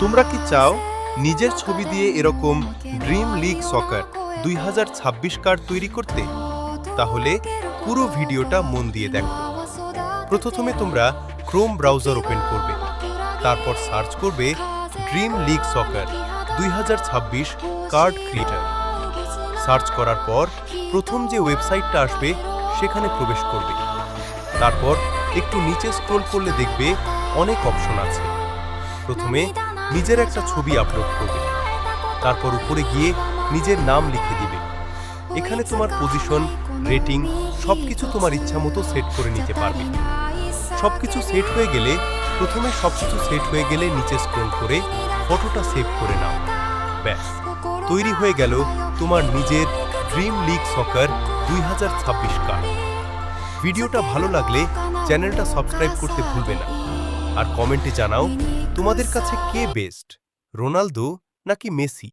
তোমরা কি চাও নিজের ছবি দিয়ে এরকম ড্রিম লিগ সকার 2026 কার্ড তৈরি করতে? তাহলে পুরো ভিডিওটা মন দিয়ে দেখো। প্রথমে তোমরা ক্রোম ব্রাউজার ওপেন করবে, তারপর সার্চ করবে ড্রিম লিগ সকার 2026 কার্ড ক্রিয়েটর। সার্চ করার পর প্রথম যে ওয়েবসাইটটা আসবে সেখানে প্রবেশ করবে। তারপর একটু নিচে স্ক্রল করলে দেখবে অনেক অপশন আছে। প্রথমে নিজের একটা ছবি আপলোড করবে, তারপর উপরে গিয়ে নিজের নাম লিখে দিবে। এখানে তোমার পজিশন, রেটিং সবকিছু তোমার ইচ্ছা মতো সেট করে নিতে পারবে। সবকিছু সেট হয়ে গেলে নিচে স্ক্রল করে ফটোটা সেভ করে নাও। ব্যাস, তৈরি হয়ে গেল তোমার নিজের ড্রিম লিগ সকার 2026 কার্ড। ভিডিওটা ভালো লাগলে চ্যানেলটা সাবস্ক্রাইব করতে ভুলবে না, আর কমেন্টে জানাও তোমাদের কাছে কে বেস্ট, রোনালদো নাকি মেসি।